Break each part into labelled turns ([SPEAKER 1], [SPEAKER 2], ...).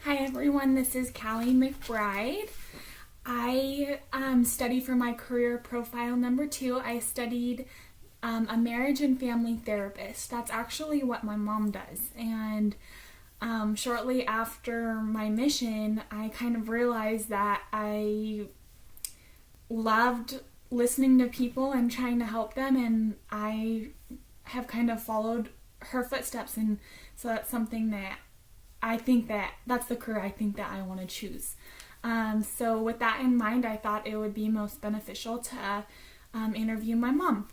[SPEAKER 1] Hi everyone, this is Callie McBride. I study for my career profile number 2. I studied a marriage and family therapist. That's actually what my mom does. And shortly after my mission, I kind of realized that I loved listening to people and trying to help them, and I have kind of followed her footsteps, and so that's something that I think that's the career I think that I want to choose. So with that in mind, I thought it would be most beneficial to interview my mom.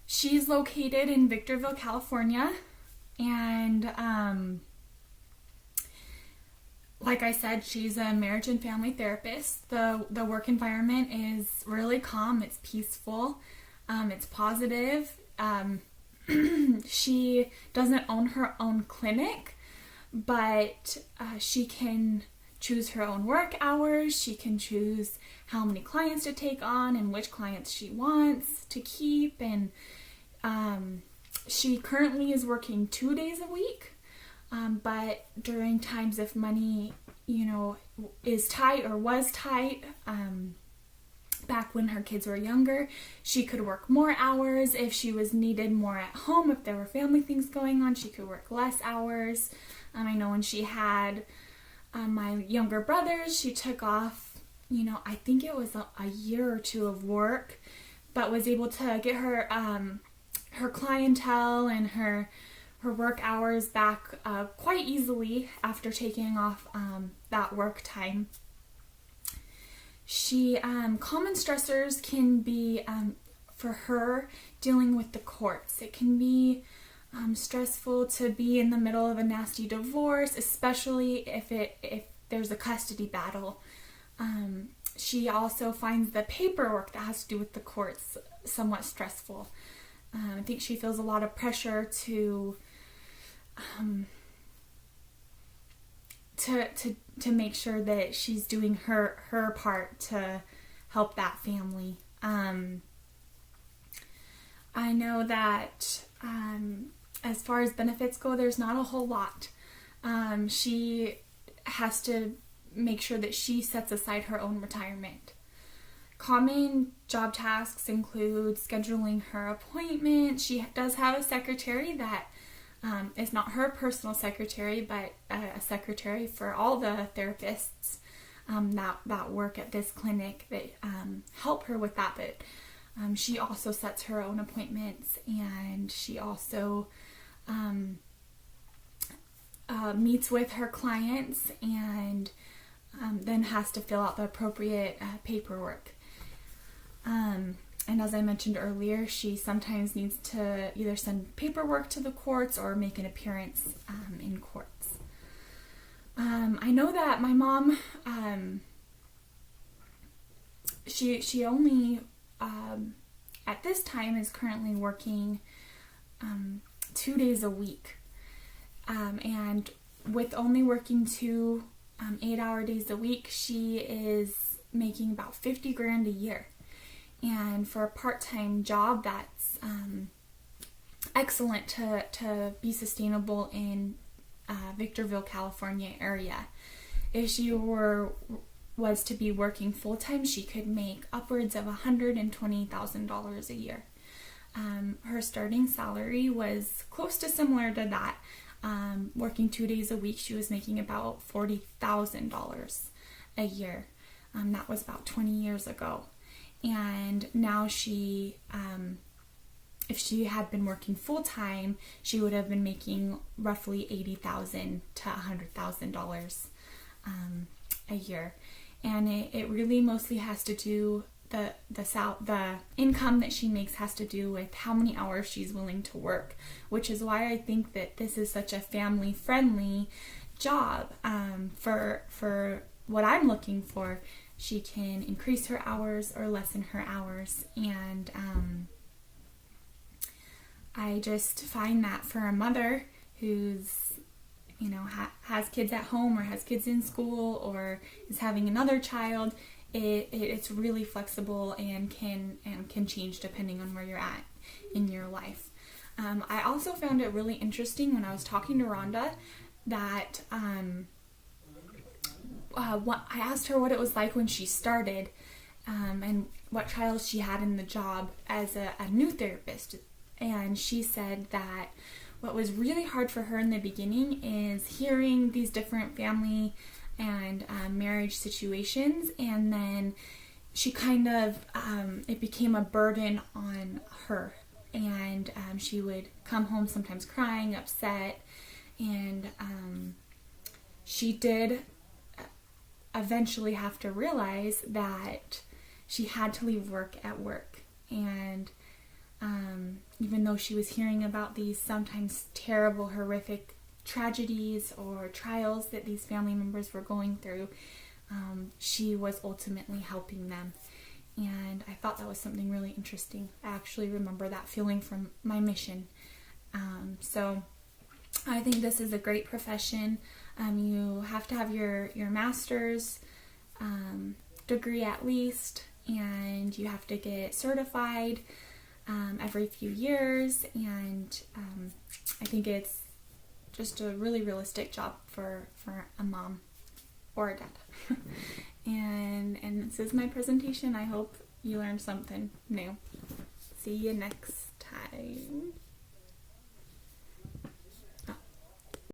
[SPEAKER 1] She's located in Victorville, California, and like I said, she's a marriage and family therapist. The work environment is really calm, it's peaceful, it's positive. She doesn't own her own clinic, but she can choose her own work hours. She can choose how many clients to take on and which clients she wants to keep. And she currently is working 2 days a week, but during times if money, is tight or was tight, back when her kids were younger, she could work more hours. If she was needed more at home, if there were family things going on, she could work less hours. I know when she had my younger brothers, she took off, I think it was a year or two of work, but was able to get her her clientele and her work hours back quite easily after taking off that work time. Common stressors can be, for her, dealing with the courts. It can be stressful to be in the middle of a nasty divorce, especially if there's a custody battle. She also finds the paperwork that has to do with the courts somewhat stressful. I think she feels a lot of pressure to make sure that she's doing her part to help that family. I know that as far as benefits go, there's not a whole lot. She has to make sure that she sets aside her own retirement. Common job tasks include scheduling her appointments. She does have a secretary that is not her personal secretary, but a secretary for all the therapists that work at this clinic that help her with that. But she also sets her own appointments, and she also meets with her clients and then has to fill out the appropriate paperwork. And as I mentioned earlier, she sometimes needs to either send paperwork to the courts or make an appearance in courts. I know that my mom, she only, at this time, is currently working 2 days a week. And with only working 2 8-hour days a week, she is making about $50,000 a year. And for a part-time job, that's excellent to be sustainable in Victorville, California area. If she was to be working full-time, she could make upwards of $120,000 a year. Her starting salary was close to similar to that. Working 2 days a week, she was making about $40,000 a year. That was about 20 years ago. And now she, if she had been working full-time, she would have been making roughly $80,000 to $100,000 a year. And it really mostly has to do, the income that she makes has to do with how many hours she's willing to work, which is why I think that this is such a family-friendly job. For what I'm looking for, she can increase her hours or lessen her hours, and I just find that for a mother who's, has kids at home or has kids in school or is having another child, it's really flexible and can change depending on where you're at in your life. I also found it really interesting when I was talking to Rhonda that I asked her what it was like when she started, and what trials she had in the job as a new therapist. And she said that what was really hard for her in the beginning is hearing these different family and marriage situations, and then she kind of, it became a burden on her, and she would come home sometimes crying, upset, and she did eventually have to realize that she had to leave work at work. And even though she was hearing about these sometimes terrible, horrific tragedies or trials that these family members were going through, she was ultimately helping them. And I thought that was something really interesting. I actually remember that feeling from my mission. So I think this is a great profession. You have to have your master's degree at least, and you have to get certified every few years, and I think it's just a really realistic job for a mom or a dad. and this is my presentation. I hope you learned something new. See you next time.